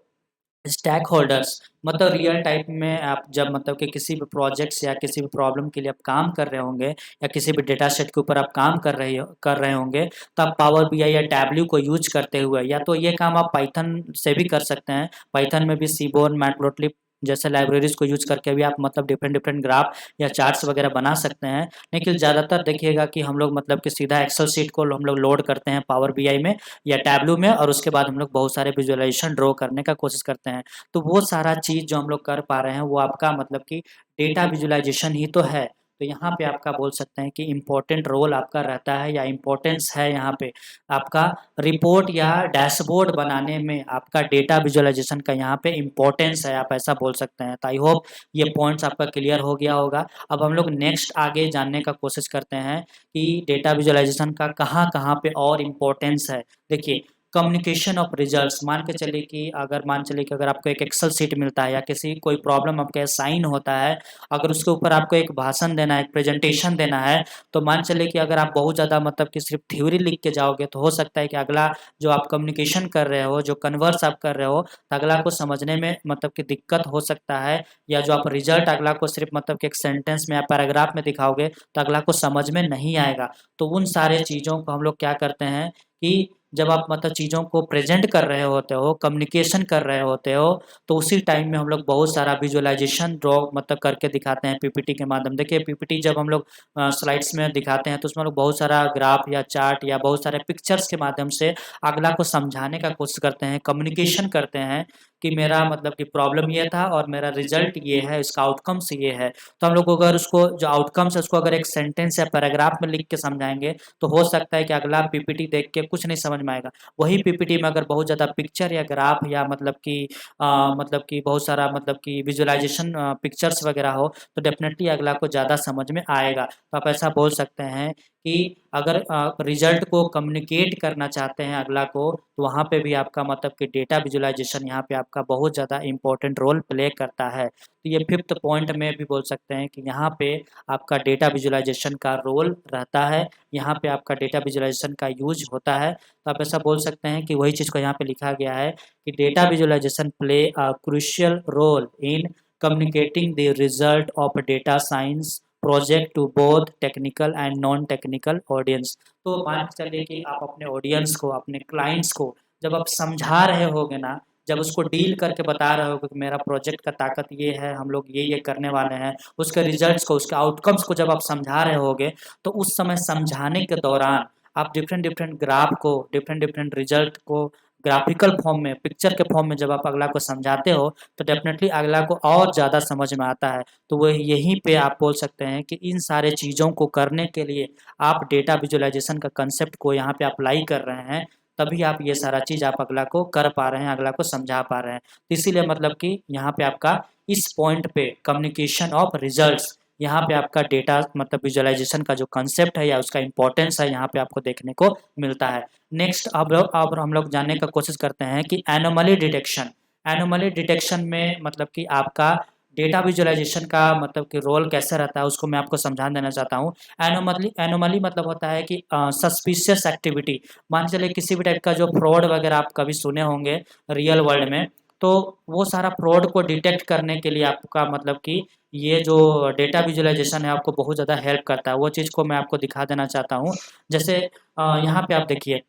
stakeholders. मतलब रियल टाइम में आप जब मतलब कि किसी भी प्रोजेक्ट्स या किसी भी प्रॉब्लम के लिए आप काम कर रहे होंगे या किसी भी डेटा सेट के ऊपर आप काम कर रहे होंगे, तो आप पावर बीआई या टैबल्यू को यूज करते हुए या तो ये काम आप पाइथन से भी कर सकते हैं। पाइथन में भी सीबोर्न, मैटप्लोट्लिब जैसे लाइब्रेरीज को यूज करके भी आप मतलब डिफरेंट डिफरेंट ग्राफ या चार्ट्स वगैरह बना सकते हैं। लेकिन ज़्यादातर देखिएगा कि हम लोग मतलब कि सीधा एक्सेल शीट को हम लोग लोड करते हैं पावर बीआई में या टैबलू में, और उसके बाद हम लोग बहुत सारे विजुअलाइजेशन ड्रॉ करने का कोशिश करते हैं। तो वो सारा चीज़ जो हम लोग कर पा रहे हैं वो आपका मतलब कि डेटा विजुअलाइजेशन ही तो है। तो यहाँ पे आपका बोल सकते हैं कि इम्पोर्टेंट रोल आपका रहता है या इम्पोर्टेंस है यहाँ पे आपका रिपोर्ट या डैशबोर्ड बनाने में आपका डेटा विजुअलाइजेशन का यहाँ पे इम्पोर्टेंस है, आप ऐसा बोल सकते हैं। तो आई होप ये पॉइंट्स आपका क्लियर हो गया होगा। अब हम लोग नेक्स्ट आगे जानने का कोशिश करते हैं कि डेटा विजुअलाइजेशन का कहाँ कहाँ पे और इम्पोर्टेंस है। देखिए, कम्युनिकेशन ऑफ रिजल्ट्स, मान चलिए कि अगर आपको एक एक्सेल शीट मिलता है या किसी कोई प्रॉब्लम आपके साइन होता है, अगर उसके ऊपर आपको एक भाषण देना है, एक प्रेजेंटेशन देना है, तो मान चलिए कि अगर आप बहुत ज़्यादा मतलब कि सिर्फ थ्योरी लिख के जाओगे तो हो सकता है कि अगला जो आप कम्युनिकेशन कर रहे हो, जो कन्वर्स आप कर रहे हो, तो अगला को समझने में मतलब कि दिक्कत हो सकता है, या जो आप रिजल्ट अगला को सिर्फ मतलब कि एक सेंटेंस में या पैराग्राफ में दिखाओगे तो अगला को समझ में नहीं आएगा। तो उन सारे चीज़ों को हम लोग क्या करते हैं कि जब आप मतलब चीज़ों को प्रेजेंट कर रहे होते हो, कम्युनिकेशन कर रहे होते हो, तो उसी टाइम में हम लोग बहुत सारा विजुअलाइजेशन ड्रॉ मतलब करके दिखाते हैं पीपीटी के माध्यम। देखिए, पीपीटी जब हम लोग स्लाइड्स में दिखाते हैं तो उसमें हम लोग बहुत सारा ग्राफ या चार्ट या बहुत सारे पिक्चर्स के माध्यम से अगला को समझाने का कोशिश करते हैं, कम्युनिकेशन करते हैं कि मेरा मतलब कि प्रॉब्लम ये था और मेरा रिजल्ट ये है, इसका आउटकम्स ये है। तो हम लोग अगर उसको जो आउटकम्स है उसको अगर एक सेंटेंस या पैराग्राफ में लिख के समझाएंगे तो हो सकता है कि अगला पीपीटी देख के कुछ नहीं समझ में आएगा। वही पीपीटी में अगर बहुत ज़्यादा पिक्चर या ग्राफ या मतलब कि बहुत सारा मतलब कि विजुअलाइजेशन पिक्चर्स वगैरह हो तो डेफिनेटली अगला को ज़्यादा समझ में आएगा। तो आप ऐसा बोल सकते हैं कि अगर रिजल्ट को कम्युनिकेट करना चाहते हैं अगला को, तो वहाँ पे भी आपका मतलब कि डेटा विजुअलाइजेशन यहाँ पे आपका बहुत ज़्यादा इम्पोर्टेंट रोल प्ले करता है। तो ये फिफ्थ पॉइंट में भी बोल सकते हैं कि यहाँ पे आपका डेटा विजुअलाइजेशन का रोल रहता है, यहाँ पे आपका डेटा विजुअलाइजेशन का यूज होता है। तो आप ऐसा बोल सकते हैं कि वही चीज़ को यहाँ पे लिखा गया है कि data visualization play a crucial role in communicating the result of data science project to both technical and non technical audience. तो मान के चलिए कि आप अपने ऑडियंस को, अपने क्लाइंट्स को जब आप समझा रहे होगे ना, जब उसको डील करके बता रहे होगे कि मेरा प्रोजेक्ट का ताकत ये है, हम लोग ये करने वाले हैं, उसके रिजल्ट्स को, उसके आउटकम्स को जब आप समझा रहे होगे, तो उस समय समझाने के दौरान आप डिफरेंट डिफरेंट ग्राफ को, डिफरेंट डिफरेंट रिजल्ट को ग्राफिकल फॉर्म में, पिक्चर के फॉर्म में जब आप अगला को समझाते हो तो डेफिनेटली अगला को और ज़्यादा समझ में आता है। तो वो यहीं पे आप बोल सकते हैं कि इन सारे चीज़ों को करने के लिए आप डेटा विजुअलाइजेशन का कंसेप्ट को यहाँ पे अप्लाई कर रहे हैं, तभी आप ये सारा चीज़ आप अगला को कर पा रहे हैं, अगला को समझा पा रहे हैं। तो इसीलिए मतलब कि यहाँ पे आपका इस पॉइंट पे कम्युनिकेशन ऑफ रिजल्ट्स, यहाँ पे आपका डेटा मतलब विजुअलाइजेशन का जो कंसेप्ट है या उसका इम्पोर्टेंस है यहाँ पे आपको देखने को मिलता है। नेक्स्ट अब हम लोग जानने का कोशिश करते हैं कि एनोमली डिटेक्शन। एनोमली डिटेक्शन में मतलब कि आपका डेटा विजुअलाइजेशन का मतलब कि रोल कैसे रहता है उसको मैं आपको समझा देना चाहता हूँ। एनोमली मतलब होता है कि सस्पिशियस एक्टिविटी। मान चलिए किसी भी टाइप का जो फ्रॉड वगैरह आप कभी सुने होंगे रियल वर्ल्ड में, तो वो सारा फ्रॉड को डिटेक्ट करने के लिए आपका मतलब कि ये जो डेटा विजुअलाइजेशन है आपको बहुत ज़्यादा हेल्प करता है। वो चीज़ को मैं आपको दिखा देना चाहता हूँ। जैसे यहाँ पे आप देखिए,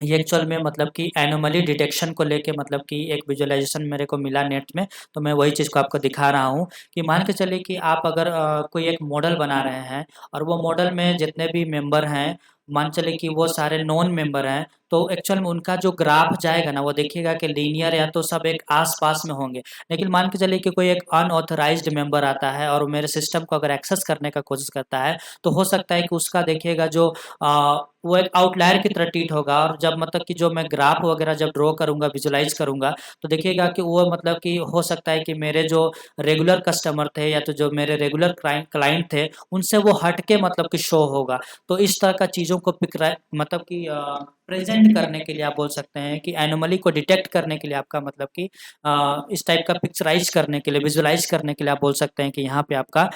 ये एक्चुअल में मतलब कि एनोमली डिटेक्शन को लेके मतलब कि एक विजुअलाइजेशन मेरे को मिला नेट में, तो मैं वही चीज़ को आपको दिखा रहा हूँ कि मान के चलिए कि आप अगर कोई एक मॉडल बना रहे हैं और वो मॉडल में जितने भी मेंबर हैं, मान चले कि वो सारे नॉन मेंबर हैं, तो एक्चुअल में उनका जो ग्राफ जाएगा ना, वो देखिएगा कि लीनियर या तो सब एक आस-पास में होंगे। लेकिन मान के चलिए कि कोई एक अनऑथराइज्ड मेंबर आता है और मेरे सिस्टम को अगर एक्सेस करने का कोशिश करता है, तो हो सकता है कि उसका देखिएगा जो वो एक आउटलायर की तरह ट्रीट होगा। और जब मतलब कि जो मैं ग्राफ वगैरह जब ड्रॉ करूँगा, विजुलाइज़ करूँगा, तो देखिएगा कि वो मतलब कि हो सकता है कि मेरे जो रेगुलर कस्टमर थे या तो जो मेरे रेगुलर क्लाइंट थे, उनसे वो हट के मतलब कि शो होगा। तो इस तरह का चीज़ों को मतलब कि प्रेज़ेंट करने के लिए आप बोल सकते हैं कि एनोमली को डिटेक्ट करने के लिए आपका मतलब कि इस टाइप का पिक्चराइज़ करने के लिए, विजुलाइज़ करने के लिए आप बोल सकते हैं कि यहाँ पे आपका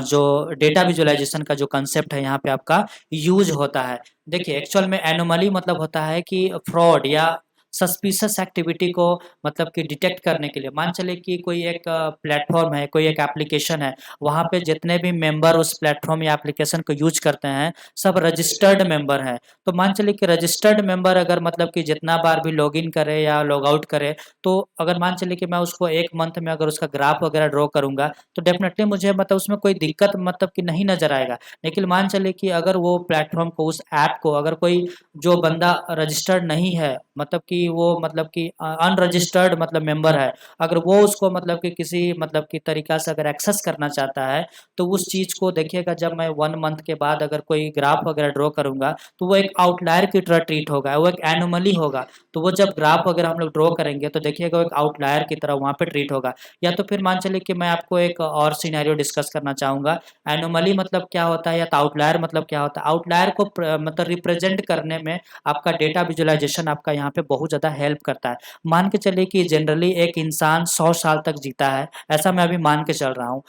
जो डेटा विजुअलाइज़ेशन का जो कांसेप्ट है, यहाँ पे आपका यूज़ होता है। देखिए एक्चुअल में एनोमली मतलब होता है कि फ्रॉड या सस्पिशियस एक्टिविटी को मतलब कि डिटेक्ट करने के लिए। मान चलिए कि कोई एक प्लेटफ़ॉर्म है, कोई एक एप्लीकेशन है, वहाँ पे जितने भी मेंबर उस प्लेटफ़ॉर्म या एप्लीकेशन को यूज़ करते हैं, सब रजिस्टर्ड मेंबर हैं। तो मान चलिए कि रजिस्टर्ड मेंबर अगर मतलब कि जितना बार भी लॉगिन करे या लॉग आउट करे, तो अगर मान चलिए कि मैं उसको 1 मंथ में अगर उसका ग्राफ वगैरह ड्रॉ करूँगा, तो डेफ़िनेटली मुझे मतलब उसमें कोई दिक्कत मतलब कि नहीं नज़र आएगा। लेकिन मान चलिए कि अगर वो प्लेटफ़ॉर्म को, उस ऐप को अगर कोई जो बंदा रजिस्टर्ड नहीं है, मतलब कि वो मतलब कि अनरजिस्टर्ड मतलब मेंबर है, अगर वो उसको मतलब कि किसी मतलब कि तरीक़ा से अगर एक्सेस करना चाहता है, तो उस चीज़ को देखिएगा जब मैं 1 मंथ के बाद अगर कोई ग्राफ वगैरह ड्रॉ करूँगा, तो वो एक आउटलायर की तरह ट्रीट होगा, वो एक एनोमली होगा। तो वो जब ग्राफ वगैरह हम लोग ड्रॉ करेंगे, तो देखिएगा वो एक आउटलायर की तरह वहाँ पे ट्रीट होगा। या तो फिर मान चलिए कि मैं आपको एक और सिनेरियो डिस्कस करना चाहूँगा। एनोमली मतलब क्या होता है या तो आउटलायर मतलब क्या होता है? आउटलायर को मतलब रिप्रेजेंट करने में आपका डेटा विजुअलाइज़ेशन आपका यहाँ पे बहुत ज़्यादा हेल्प करता है। मान के चलिए कि जनरली एक इंसान 100 साल तक जीता है, ऐसा मैं अभी मान के चल रहा हूँ।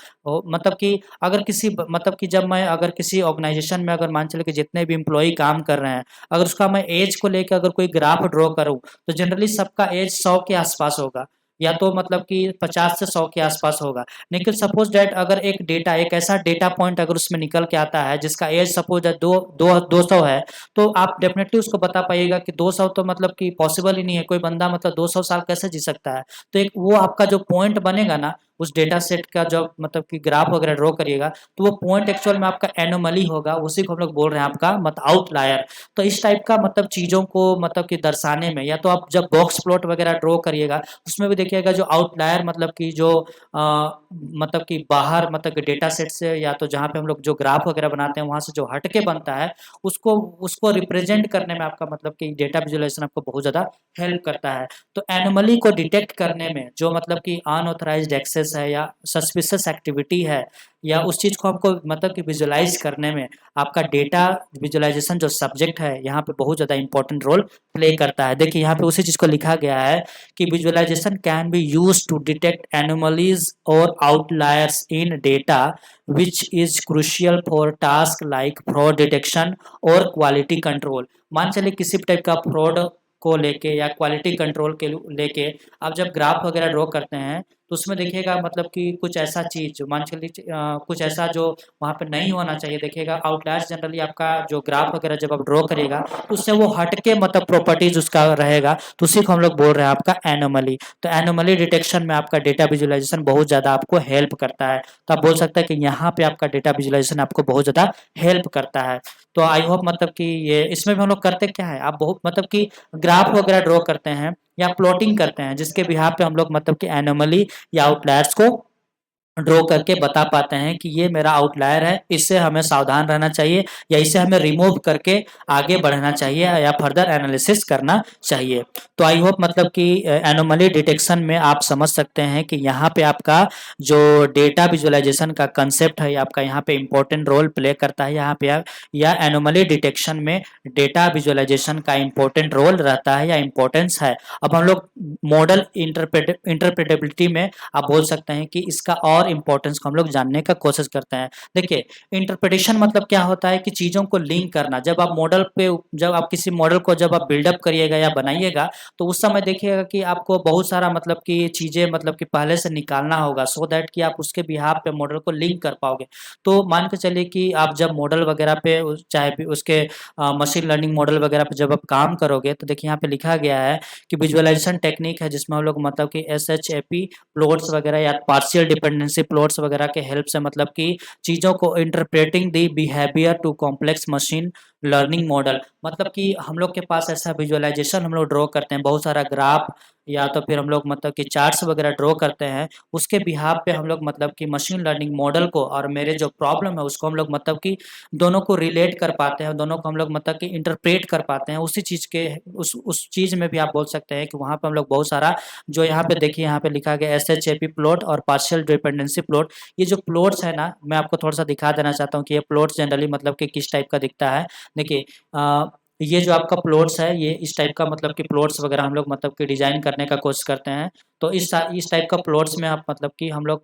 मतलब कि अगर किसी मतलब कि जब मैं अगर किसी ऑर्गेनाइज़ेशन में अगर मान चलिए कि जितने भी एम्प्लॉयी काम कर रहे हैं, अगर उसका मैं ऐज को लेके अगर कोई ग्राफ ड्रॉ करूँ, तो जनरली सबका ऐज 100 के आस-पास होगा, या तो मतलब कि 50 से 100 के आस-पास होगा। लेकिन सपोज़ दैट अगर एक ऐसा डेटा पॉइंट अगर उसमें निकल के आता है जिसका एज सपोज़ दैट 200 है, तो आप डेफ़िनेटली उसको बता पाइएगा कि 200 तो मतलब कि पॉसिबल ही नहीं है, कोई बंदा मतलब 200 साल कैसे जी सकता है? तो एक वो आपका जो पॉइंट बनेगा ना, उस डेटा सेट का जब मतलब कि ग्राफ वगैरह ड्रॉ करिएगा, तो वो पॉइंट एक्चुअल में आपका एनोमली होगा, उसी को हम लोग बोल रहे हैं आपका आउटलायर। तो इस टाइप का मतलब चीज़ों को मतलब कि दर्शाने में, या तो आप जब बॉक्स प्लॉट वगैरह ड्रॉ करिएगा, उसमें भी देखिएगा जो आउटलायर मतलब कि जो मतलब कि बाहर मतलब कि डेटा सेट से, या तो जहाँ पे हम लोग जो ग्राफ वगैरह बनाते हैं, वहाँ से जो हट के बनता है, उसको उसको रिप्रेजेंट करने में आपका मतलब कि डेटा विजुअलाइज़ेशन आपको बहुत ज़्यादा हेल्प करता है। तो एनोमली को डिटेक्ट करने में जो मतलब कि अनऑथराइज्ड एक्सेस है या सस्पिशियस एक्टिविटी है, या उस चीज़ को हमको मतलब कि विजुअलाइज़ करने में आपका डेटा विजुअलाइज़ेशन जो सब्जेक्ट है, यहाँ पे बहुत ज़्यादा इम्पोर्टेंट रोल प्ले करता है। देखिए यहाँ पे उसी चीज़ को लिखा गया है कि visualisation can be used to detect anomalies और outliers in data which is crucial for task like fraud detection और क्वालिटी कंट्रोल। मान चलिए किसी भी टाइप का फ्रॉड को लेके या क्वालिटी कंट्रोल के लेके आप जब ग्राफ वगैरह ड्रॉ करते हैं, तो उसमें देखिएगा मतलब कि कुछ ऐसा चीज़ जो मान के लीजिए कुछ ऐसा जो वहाँ पे नहीं होना चाहिए, देखिएगा आउटलायर्स जनरली आपका जो ग्राफ वगैरह जब आप ड्रॉ करिएगा, तो उससे वो हट के मतलब प्रॉपर्टीज़ उसका रहेगा, तो उसी को हम लोग बोल रहे हैं आपका एनोमली। तो एनोमली डिटेक्शन में आपका डेटा विजुअलाइज़ेशन बहुत ज़्यादा आपको हेल्प करता है। तो आप बोल सकते हैं कि यहाँ पे आपका डेटा विजुअलाइज़ेशन आपको बहुत ज़्यादा हेल्प करता है। तो आई होप मतलब कि ये इसमें भी हम लोग करते क्या है, आप बहुत मतलब कि ग्राफ वगैरह ड्रॉ करते हैं या प्लॉटिंग करते हैं, जिसके बिहाफ पे हम लोग मतलब कि एनोमली या आउटलायर्स को ड्रॉ करके बता पाते हैं कि ये मेरा आउटलायर है, इससे हमें सावधान रहना चाहिए या इसे हमें रिमूव करके आगे बढ़ना चाहिए या फर्दर एनालिसिस करना चाहिए। तो आई होप मतलब कि एनोमली डिटेक्शन में आप समझ सकते हैं कि यहाँ पे आपका जो डेटा विजुअलाइज़ेशन का कांसेप्ट है, आपका यहाँ पे इम्पोर्टेंट रोल प्ले करता है। यहाँ पे या एनोमली डिटेक्शन में डेटा विजुअलाइज़ेशन का इम्पोर्टेंट रोल रहता है या इम्पोर्टेंस है। अब हम लोग मॉडल इंटरप्रेटेबिलिटी में आप बोल सकते हैं कि इसका और इम्पोर्टेंस को हम लोग जानने का कोशिश करते हैं। देखिए इंटरप्रिटेशन मतलब क्या होता है कि चीज़ों को लिंक करना। जब आप किसी मॉडल को जब आप बिल्डअप करिएगा या बनाइएगा, तो उस समय देखिएगा कि आपको बहुत सारा मतलब कि चीज़ें मतलब कि पहले से निकालना होगा, सो दैट कि आप उसके बिहाफ पे मॉडल को लिंक कर पाओगे। तो मान के चलिए कि आप जब मॉडल वगैरह पे चाहे भी उसके मशीन लर्निंग मॉडल वगैरह पे जब आप काम करोगे, तो देखिए यहाँ पे लिखा गया है कि विजुअलाइजेशन टेक्निक है जिसमें हम लोग मतलब कि एसएचएपी प्लॉट्स वगैरह या पार्शियल डिपेंडेंसी डिपेंडेंसी प्लॉट्स वगैरह के हेल्प से मतलब कि चीज़ों को interpreting the behaviour to complex machine learning model, मतलब कि हम लोग के पास ऐसा विजुअलाइजेशन हम लोग ड्रॉ करते हैं, बहुत सारा ग्राफ या तो फिर हम लोग मतलब कि चार्ट्स वगैरह ड्रॉ करते हैं, उसके बिहाफ पे हम लोग मतलब कि मशीन लर्निंग मॉडल को और मेरे जो प्रॉब्लम है उसको हम लोग मतलब कि दोनों को रिलेट कर पाते हैं, दोनों को हम लोग मतलब कि इंटरप्रेट कर पाते हैं। उसी चीज़ के उस चीज़ में भी आप बोल सकते हैं कि वहाँ पे हम लोग बहुत सारा जो यहाँ पे देखिए यहाँ पे लिखा गया SHAP प्लॉट और पार्शियल डिपेंडेंसी प्लॉट, ये जो प्लॉट्स है ना, मैं आपको थोड़ा सा दिखा देना चाहता हूँ कि ये प्लॉट्स जनरली मतलब कि किस टाइप का दिखता है। देखिए ये जो आपका प्लॉट्स है ये इस टाइप का मतलब कि प्लॉट्स वगैरह हम लोग मतलब कि डिज़ाइन करने का कोशिश करते हैं। तो इस टाइप का प्लॉट्स में आप मतलब कि हम लोग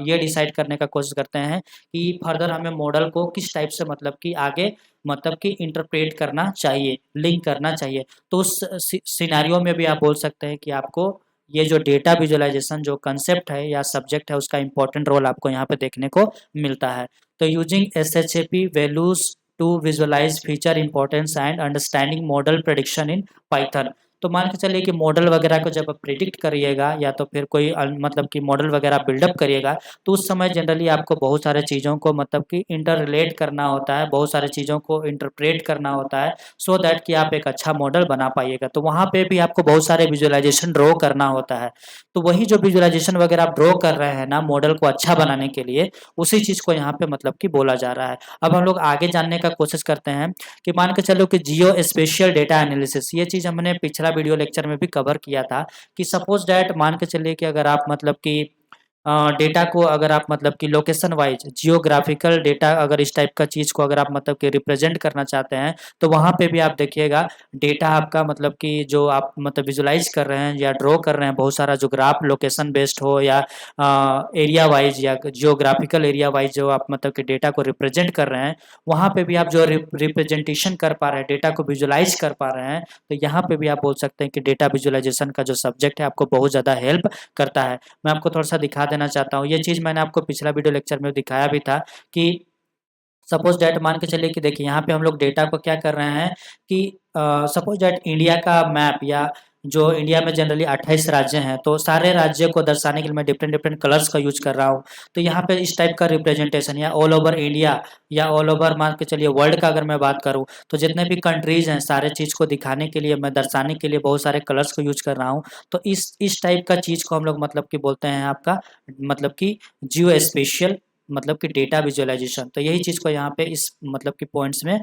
ये डिसाइड करने का कोशिश करते हैं कि फर्दर हमें मॉडल को किस टाइप से मतलब कि आगे मतलब कि इंटरप्रेट करना चाहिए, लिंक करना चाहिए। तो उस सिनेरियो में भी आप बोल सकते हैं कि आपको ये जो डेटा विजुअलाइजेशन जो कंसेप्ट है या सब्जेक्ट है उसका इम्पोर्टेंट रोल आपको यहाँ पे देखने को मिलता है। तो using SHAP values to visualize feature importance and understanding model prediction in Python. तो मान के चलिए कि मॉडल वगैरह को जब आप प्रिडिक्ट करिएगा या तो फिर कोई मतलब कि मॉडल वगैरह बिल्डअप करिएगा, तो उस समय जनरली आपको बहुत सारे चीज़ों को मतलब कि इंटर रिलेट करना होता है, बहुत सारी चीज़ों को इंटरप्रेट करना होता है, सो दैट कि आप एक अच्छा मॉडल बना पाइएगा। तो वहाँ पे भी आपको बहुत सारे विजुअलाइजेशन ड्रॉ करना होता है। तो वही जो विजुअलाइजेशन वगैरह आप ड्रॉ कर रहे हैं ना मॉडल को अच्छा बनाने के लिए, उसी चीज़ को यहाँ पे मतलब कि बोला जा रहा है। अब हम लोग आगे जानने का कोशिश करते हैं कि मान के चलो कि जियो स्पेशियल डेटा एनालिसिस, ये चीज़ हमने पिछला वीडियो लेक्चर में भी कवर किया था कि सपोज डैट मान के चलिए कि अगर आप मतलब कि डेटा को अगर आप मतलब कि लोकेशन वाइज जियोग्राफिकल डेटा अगर इस टाइप का चीज़ को अगर आप मतलब कि रिप्रेजेंट करना चाहते हैं, तो वहाँ पे भी आप देखिएगा डेटा आपका मतलब कि जो आप मतलब विजुलाइज कर रहे हैं या ड्रॉ कर रहे हैं, बहुत सारा जो ग्राफ लोकेशन बेस्ड हो या एरिया वाइज या जियोग्राफिकल एरिया वाइज जो आप मतलब कि डेटा को रिप्रेजेंट कर रहे हैं, वहाँ पे भी आप जो रिप्रेजेंटेशन कर पा रहे हैं, डेटा को विजुलाइज कर पा रहे हैं, तो यहाँ पे भी आप बोल सकते हैं कि डेटा विजुअलाइजेशन का जो सब्जेक्ट है आपको बहुत ज़्यादा हेल्प करता है। मैं आपको थोड़ा सा दिखा देना चाहता हूँ, ये चीज़ मैंने आपको पिछला वीडियो लेक्चर में दिखाया भी था कि सपोज डैट मान के चलिए कि देखिए यहाँ पे हम लोग डेटा को क्या कर रहे हैं कि सपोज डैट इंडिया का मैप या जो इंडिया में जनरली 28 राज्य हैं, तो सारे राज्यों को दर्शाने के लिए मैं डिफरेंट डिफरेंट कलर्स का यूज कर रहा हूँ। तो यहाँ पे इस टाइप का रिप्रेजेंटेशन या ऑल ओवर इंडिया या ऑल ओवर मान के चलिए वर्ल्ड का अगर मैं बात करूँ, तो जितने भी कंट्रीज हैं सारे चीज़ को दिखाने के लिए मैं दर्शाने के लिए बहुत सारे कलर्स को यूज कर रहा हूँ। तो इस टाइप का चीज़ को हम लोग मतलब कि बोलते हैं आपका मतलब कि जियो स्पेशियल मतलब कि डेटा विजुअलाइजेशन। तो यही चीज़ को यहाँ पे इस मतलब कि पॉइंट्स में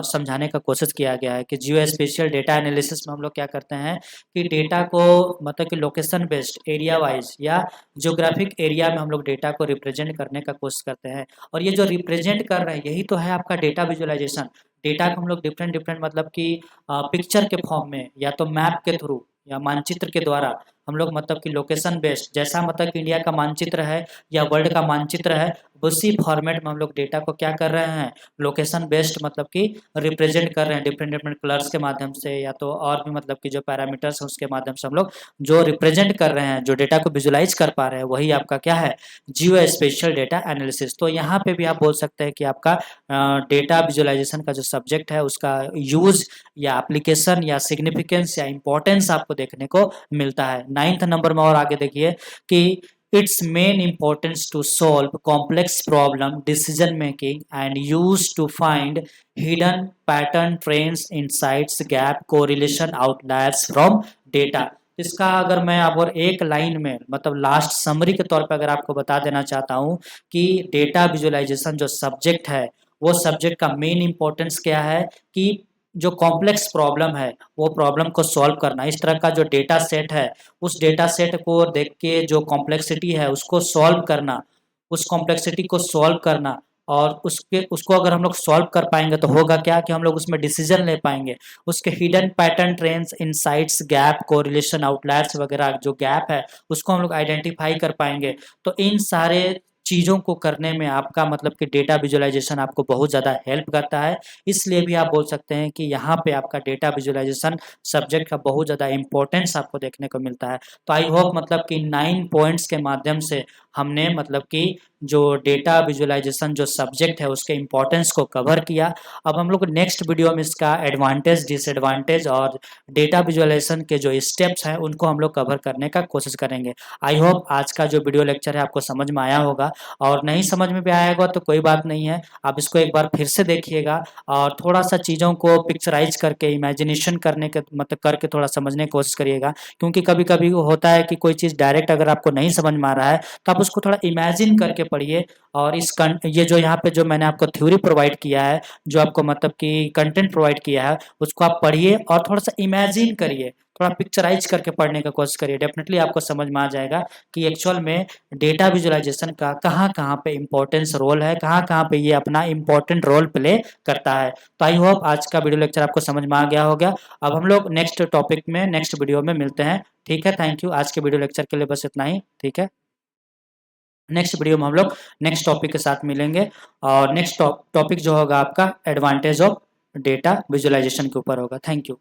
समझाने का कोशिश किया गया है कि जियो स्पेशियल डेटा एनालिसिस में हम लोग क्या करते हैं कि डेटा को मतलब कि लोकेशन बेस्ड एरिया वाइज या ज्योग्राफिक एरिया में हम लोग डेटा को रिप्रेजेंट करने का कोशिश करते हैं। और ये जो रिप्रेजेंट कर रहे हैं यही तो है आपका डेटा विजुअलाइजेशन। डेटा को हम लोग डिफरेंट डिफरेंट मतलब कि पिक्चर के फॉर्म में या तो मैप के थ्रू या मानचित्र के द्वारा हम लोग मतलब कि लोकेशन बेस्ड, जैसा मतलब कि इंडिया का मानचित्र है या वर्ल्ड का मानचित्र है, उसी फॉर्मेट में हम लोग डेटा को क्या कर रहे हैं, लोकेशन बेस्ड मतलब कि रिप्रेजेंट कर रहे हैं डिफरेंट डिफरेंट कलर्स के माध्यम से या तो और भी मतलब कि जो पैरामीटर्स हैं उसके माध्यम से हम लोग जो रिप्रेजेंट कर रहे हैं, जो डेटा को विजुलाइज कर पा रहे हैं, वही आपका क्या है, जियो स्पेशियल डेटा एनालिसिस। तो यहाँ पे भी आप बोल सकते हैं कि आपका डेटा विजुअलाइजेशन का जो सब्जेक्ट है उसका यूज या एप्लीकेशन या सिग्निफिकेंस या इम्पोर्टेंस आपको देखने को मिलता है। 9th नंबर में और आगे देखिए कि its main importance to solve complex problem decision making and used to find hidden pattern trends insights gap correlation outliers from data। इसका अगर मैं अब और एक लाइन में मतलब लास्ट समरी के तौर पर अगर आपको बता देना चाहता हूँ कि डेटा विजुअलाइजेशन जो सब्जेक्ट है वो सब्जेक्ट का मेन इंपॉर्टेंस क्या है कि जो कॉम्प्लेक्स प्रॉब्लम है वो प्रॉब्लम को सॉल्व करना, इस तरह का जो डेटा सेट है उस डेटा सेट को देख के जो कॉम्प्लेक्सिटी है उसको सॉल्व करना, उस कॉम्प्लेक्सिटी को सॉल्व करना और उसको अगर हम लोग सॉल्व कर पाएंगे तो होगा क्या कि हम लोग उसमें डिसीजन ले पाएंगे, उसके hidden pattern trends insights gap correlation outliers वगैरह जो गैप है उसको हम लोग आइडेंटिफाई कर पाएंगे। तो इन सारे चीज़ों को करने में आपका मतलब कि डेटा विजुअलाइजेशन आपको बहुत ज़्यादा हेल्प करता है। इसलिए भी आप बोल सकते हैं कि यहाँ पे आपका डेटा विजुअलाइजेशन सब्जेक्ट का बहुत ज़्यादा इंपॉर्टेंस आपको देखने को मिलता है। तो आई होप मतलब कि 9 पॉइंट्स के माध्यम से हमने मतलब कि जो डेटा विजुअलाइजेशन जो सब्जेक्ट है उसके इम्पोर्टेंस को कवर किया। अब हम लोग नेक्स्ट वीडियो में इसका एडवांटेज, डिसएडवांटेज और डेटा विजुअलाइजेशन के जो स्टेप्स हैं उनको हम लोग कवर करने का कोशिश करेंगे। आई होप आज का जो वीडियो लेक्चर है आपको समझ में आया होगा, और नहीं समझ में भी आएगा तो कोई बात नहीं है, आप इसको एक बार फिर से देखिएगा और थोड़ा सा चीज़ों को पिक्चराइज करके इमेजिनेशन करने के मतलब करके थोड़ा समझने की कोशिश करिएगा। क्योंकि कभी कभी होता है कि कोई चीज़ डायरेक्ट अगर आपको नहीं समझ में आ रहा है तो आप उसको थोड़ा इमेजिन करके पढ़िए। और ये जो यहाँ पे जो मैंने आपको थ्योरी प्रोवाइड किया है, जो आपको मतलब कि कंटेंट प्रोवाइड किया है, उसको आप पढ़िए और थोड़ा सा इमेजिन करिए, थोड़ा पिक्चराइज करके पढ़ने का कोशिश करिए। डेफिनेटली आपको समझ में आ जाएगा कि एक्चुअल में डेटा विजुअलाइजेशन का कहाँ-कहाँ पे इम्पोर्टेंस रोल है, कहाँ-कहाँ पे ये अपना इम्पोर्टेंट रोल प्ले करता है। तो आई होप आज का वीडियो लेक्चर आपको समझ में आ गया होगा। अब हम लोग नेक्स्ट टॉपिक में नेक्स्ट वीडियो में मिलते हैं। ठीक है, थैंक यू। आज के वीडियो लेक्चर के लिए बस इतना ही। ठीक है, नेक्स्ट वीडियो में हम लोग नेक्स्ट टॉपिक के साथ मिलेंगे, और नेक्स्ट टॉपिक जो होगा आपका एडवांटेज ऑफ डेटा विजुअलाइजेशन के ऊपर होगा। Thank you.